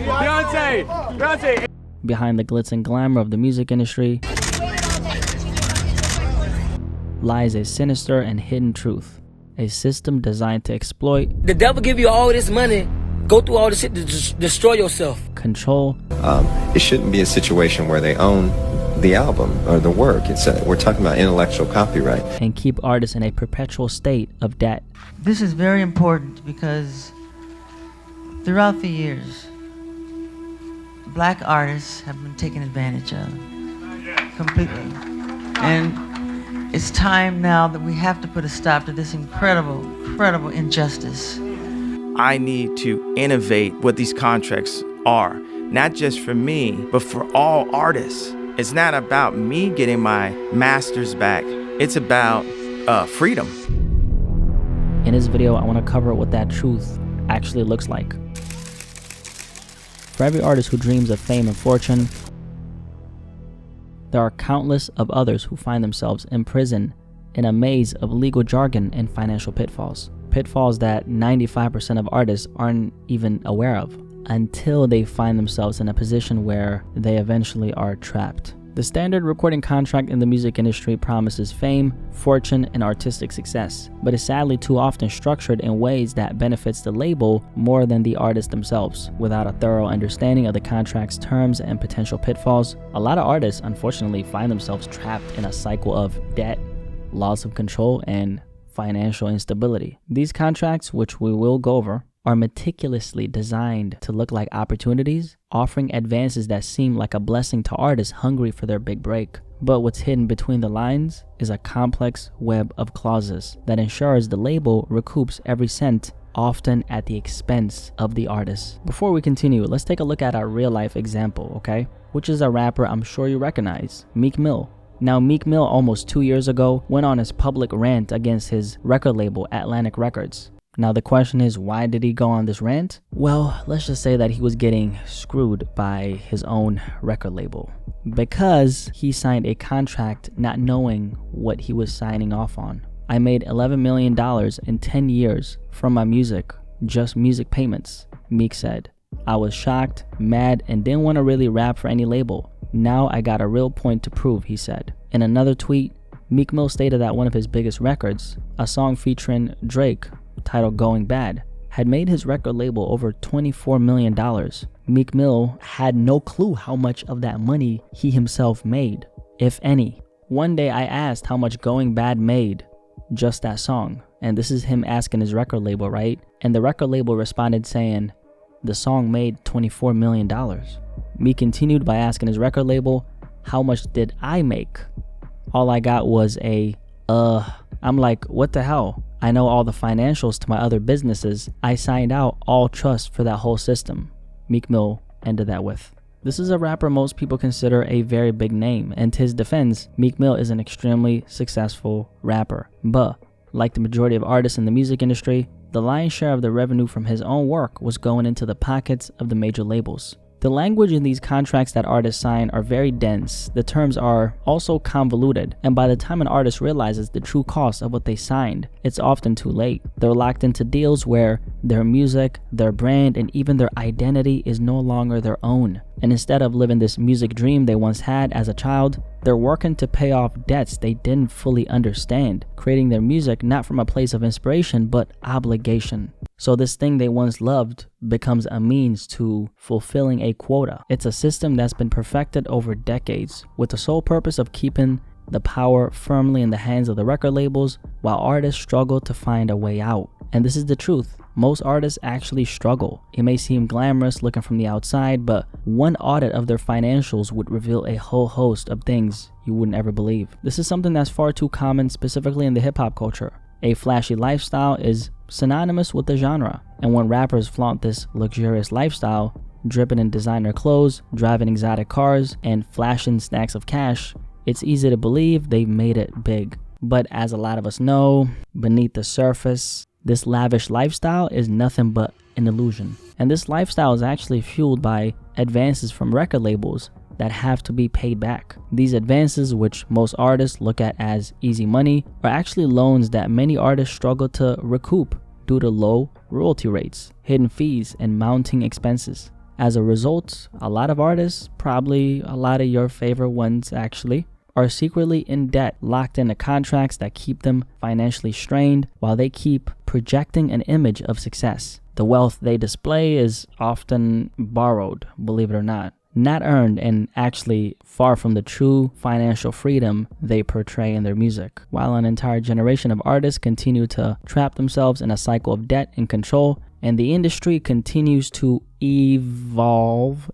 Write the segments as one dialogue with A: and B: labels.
A: Beyonce.
B: Behind the glitz and glamour of the music industry lies a sinister and hidden truth, a system designed to exploit,
C: the devil give you all this money, go through all this shit to destroy yourself.
B: Control.
D: It shouldn't be a situation where they own the album or the work. We're talking about intellectual copyright.
B: And keep artists in a perpetual state of debt.
E: This is very important because throughout the years, black artists have been taken advantage of completely. And it's time now that we have to put a stop to this incredible injustice.
F: I need to innovate what these contracts are, not just for me, but for all artists. It's not about me getting my masters back. It's about freedom.
B: In this video, I want to cover what that truth actually looks like. For every artist who dreams of fame and fortune, there are countless of others who find themselves imprisoned in a maze of legal jargon and financial pitfalls. Pitfalls that 95% of artists aren't even aware of until they find themselves in a position where they eventually are trapped. The standard recording contract in the music industry promises fame, fortune, and artistic success, but is sadly too often structured in ways that benefits the label more than the artists themselves. Without a thorough understanding of the contract's terms and potential pitfalls, a lot of artists unfortunately find themselves trapped in a cycle of debt, loss of control, and financial instability. These contracts, which we will go over, are meticulously designed to look like opportunities, offering advances that seem like a blessing to artists hungry for their big break. But what's hidden between the lines is a complex web of clauses that ensures the label recoups every cent, often at the expense of the artist. Before we continue, let's take a look at our real-life example, okay? Which is a rapper I'm sure you recognize, Meek Mill. Now, Meek Mill almost 2 years ago went on his public rant against his record label, Atlantic Records. Now the question is, why did he go on this rant? Well, let's just say that he was getting screwed by his own record label because he signed a contract not knowing what he was signing off on. I made $11 million in 10 years from my music, just music payments, Meek said. I was shocked, mad, and didn't want to really rap for any label. Now I got a real point to prove, he said. In another tweet, Meek Mill stated that one of his biggest records, a song featuring Drake, titled Going Bad, had made his record label over $24 million. Meek Mill had no clue how much of that money he himself made, if any. One day I asked how much Going Bad made, just that song, and this is him asking his record label, right? And the record label responded saying, the song made $24 million. Meek continued by asking his record label, how much did I make? All I got was I'm like, what the hell? I know all the financials to my other businesses. I signed out all trust for that whole system, Meek Mill ended that with. This is a rapper most people consider a very big name, and to his defense, Meek Mill is an extremely successful rapper. But, like the majority of artists in the music industry, the lion's share of the revenue from his own work was going into the pockets of the major labels. The language in these contracts that artists sign are very dense. The terms are also convoluted, and by the time an artist realizes the true cost of what they signed, it's often too late. They're locked into deals where their music, their brand, and even their identity is no longer their own. And instead of living this music dream they once had as a child, they're working to pay off debts they didn't fully understand, creating their music not from a place of inspiration but obligation. So this thing they once loved becomes a means to fulfilling a quota. It's a system that's been perfected over decades with the sole purpose of keeping the power firmly in the hands of the record labels while artists struggle to find a way out. And this is the truth. Most artists actually struggle. It may seem glamorous looking from the outside, but one audit of their financials would reveal a whole host of things you wouldn't ever believe. This is something that's far too common, specifically in the hip-hop culture. A flashy lifestyle is synonymous with the genre, and when rappers flaunt this luxurious lifestyle, dripping in designer clothes, driving exotic cars, and flashing stacks of cash, it's easy to believe they've made it big. But as a lot of us know, beneath the surface, this lavish lifestyle is nothing but an illusion. And this lifestyle is actually fueled by advances from record labels that have to be paid back. These advances, which most artists look at as easy money, are actually loans that many artists struggle to recoup due to low royalty rates, hidden fees, and mounting expenses. As a result, a lot of artists, probably a lot of your favorite ones actually, are secretly in debt, locked into contracts that keep them financially strained while they keep projecting an image of success. The wealth they display is often borrowed, believe it or not earned, and actually far from the true financial freedom they portray in their music. While an entire generation of artists continue to trap themselves in a cycle of debt and control, and the industry continues to evolve,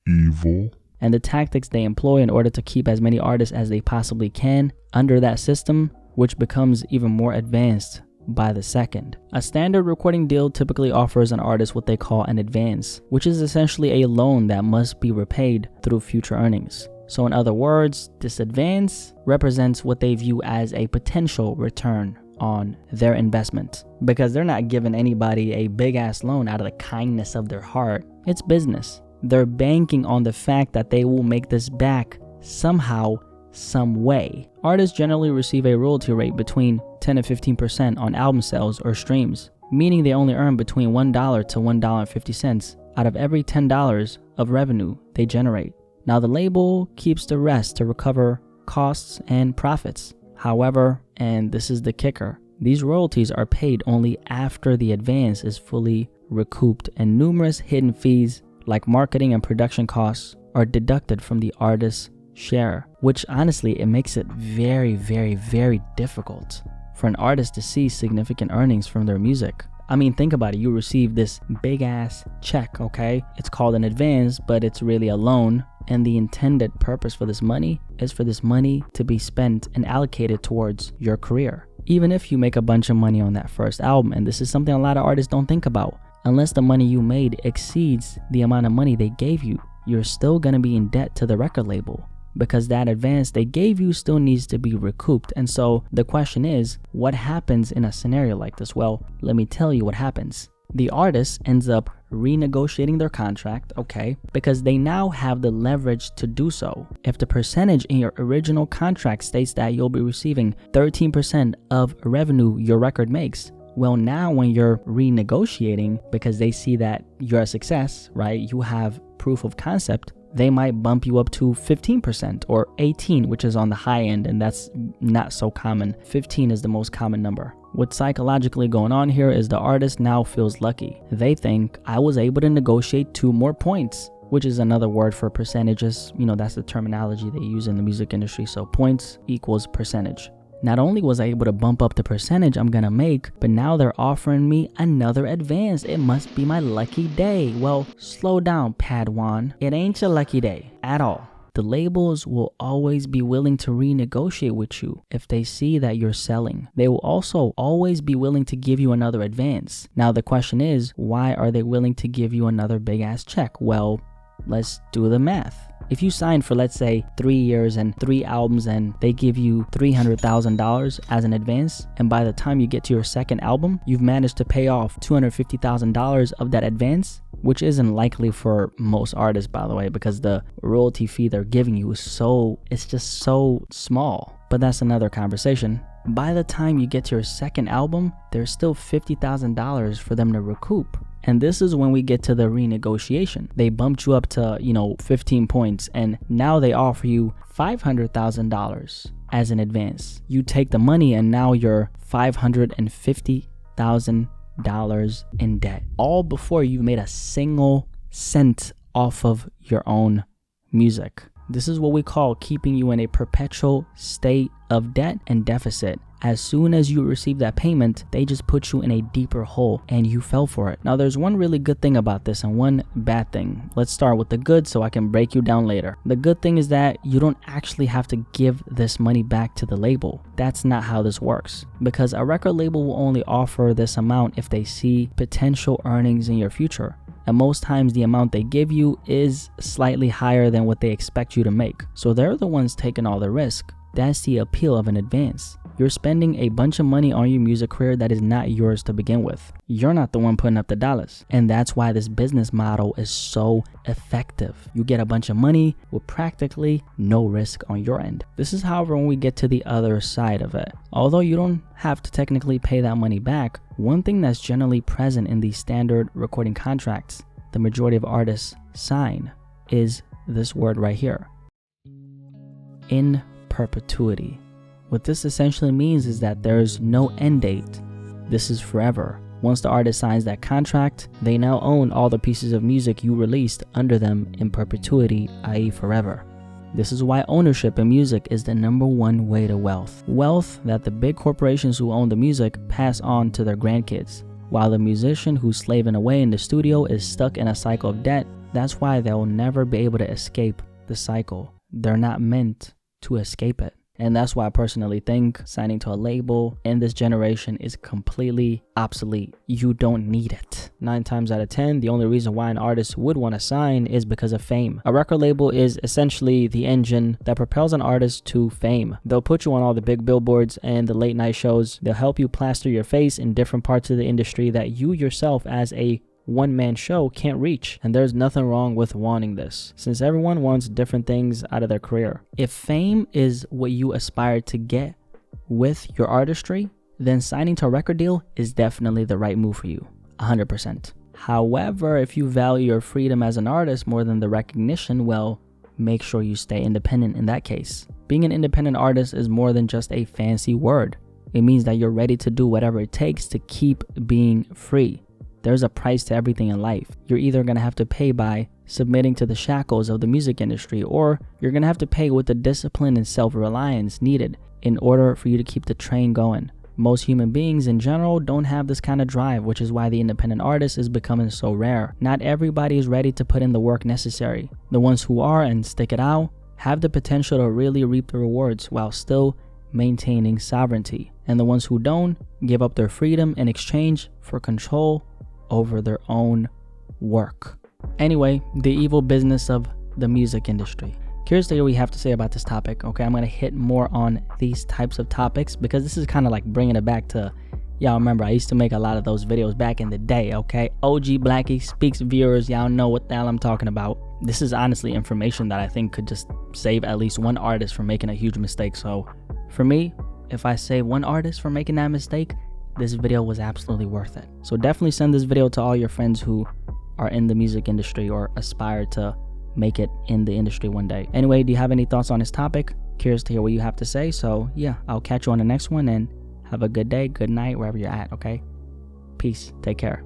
B: and the tactics they employ in order to keep as many artists as they possibly can under that system, which becomes even more advanced by the second. A standard recording deal typically offers an artist what they call an advance, which is essentially a loan that must be repaid through future earnings. So in other words, this advance represents what they view as a potential return on their investment, because they're not giving anybody a big ass loan out of the kindness of their heart. It's business. They're banking on the fact that they will make this back somehow, some way. Artists generally receive a royalty rate between 10 to 15% on album sales or streams, meaning they only earn between $1 to $1.50 out of every $10 of revenue they generate. Now the label keeps the rest to recover costs and profits. However, and this is the kicker, these royalties are paid only after the advance is fully recouped, and numerous hidden fees like marketing and production costs are deducted from the artist's share, which honestly, it makes it very, very, very difficult for an artist to see significant earnings from their music. I mean, think about it. You receive this big ass check, okay? It's called an advance, but it's really a loan. And the intended purpose for this money is for this money to be spent and allocated towards your career. Even if you make a bunch of money on that first album, and this is something a lot of artists don't think about, unless the money you made exceeds the amount of money they gave you, you're still gonna be in debt to the record label, because that advance they gave you still needs to be recouped. And so the question is, what happens in a scenario like this? Well, let me tell you what happens. The artist ends up renegotiating their contract, okay, because they now have the leverage to do so. If the percentage in your original contract states that you'll be receiving 13% of revenue your record makes, well, now when you're renegotiating, because they see that you're a success, right, you have proof of concept, they might bump you up to 15% or 18, which is on the high end, and that's not so common. 15 is the most common number. What's psychologically going on here is the artist now feels lucky. They think, I was able to negotiate 2 more points, which is another word for percentages. You know, that's the terminology they use in the music industry. So points equals percentage. Not only was I able to bump up the percentage I'm gonna make, but now they're offering me another advance. It must be my lucky day. Well, slow down, Padawan. It ain't your lucky day at all. The labels will always be willing to renegotiate with you if they see that you're selling. They will also always be willing to give you another advance. Now the question is, why are they willing to give you another big ass check? Well, let's do the math. If you sign for, let's say, 3 years and 3 albums, and they give you $300,000 as an advance, and by the time you get to your second album, you've managed to pay off $250,000 of that advance, which isn't likely for most artists, by the way, because the royalty fee they're giving you is it's just so small. But that's another conversation. By the time you get to your second album, there's still $50,000 for them to recoup. And this is when we get to the renegotiation. They bumped you up to, 15 points, and now they offer you $500,000 as an advance. You take the money, and now you're $550,000 in debt. All before you made a single cent off of your own music. This is what we call keeping you in a perpetual state of debt and deficit. As soon as you receive that payment, they just put you in a deeper hole, and you fell for it. Now, there's one really good thing about this and one bad thing. Let's start with the good so I can break you down later. The good thing is that you don't actually have to give this money back to the label. That's not how this works, because a record label will only offer this amount if they see potential earnings in your future. And most times the amount they give you is slightly higher than what they expect you to make. So they're the ones taking all the risk. That's the appeal of an advance. You're spending a bunch of money on your music career that is not yours to begin with. You're not the one putting up the dollars. And that's why this business model is so effective. You get a bunch of money with practically no risk on your end. This is, however, when we get to the other side of it. Although you don't have to technically pay that money back, one thing that's generally present in these standard recording contracts the majority of artists sign is this word right here: in perpetuity. What this essentially means is that there's no end date. This is forever. Once the artist signs that contract, they now own all the pieces of music you released under them in perpetuity, i.e. forever. This is why ownership in music is the #1 way to wealth. Wealth that the big corporations who own the music pass on to their grandkids, while the musician who's slaving away in the studio is stuck in a cycle of debt. That's why they'll never be able to escape the cycle. They're not meant to escape it. And that's why I personally think signing to a label in this generation is completely obsolete. You don't need it. 9 times out of 10, the only reason why an artist would want to sign is because of fame. A record label is essentially the engine that propels an artist to fame. They'll put you on all the big billboards and the late night shows. They'll help you plaster your face in different parts of the industry that you yourself as a one-man show can't reach, and there's nothing wrong with wanting this, since everyone wants different things out of their career. If fame is what you aspire to get with your artistry, then signing to a record deal is definitely the right move for you, 100%. However, if you value your freedom as an artist more than the recognition, well, make sure you stay independent in that case. Being an independent artist is more than just a fancy word. It means that you're ready to do whatever it takes to keep being free. There's a price to everything in life. You're either going to have to pay by submitting to the shackles of the music industry, or you're going to have to pay with the discipline and self-reliance needed in order for you to keep the train going. Most human beings in general don't have this kind of drive, which is why the independent artist is becoming so rare. Not everybody is ready to put in the work necessary. The ones who are and stick it out have the potential to really reap the rewards while still maintaining sovereignty. And the ones who don't give up their freedom in exchange for control over their own work. Anyway, the evil business of the music industry. Curious to hear what you have to say about this topic. Okay, I'm going to hit more on these types of topics because this is kind of like bringing it back to, y'all remember I used to make a lot of those videos back in the day, okay? OG Blacky Speaks viewers, y'all know what the hell I'm talking about. This is honestly information that I think could just save at least one artist from making a huge mistake. So for me, if I save one artist from making that mistake, this video was absolutely worth it. So definitely send this video to all your friends who are in the music industry or aspire to make it in the industry one day. Anyway, do you have any thoughts on this topic? Curious to hear what you have to say. So yeah, I'll catch you on the next one, and have a good day, good night, wherever you're at, okay? Peace. Take care.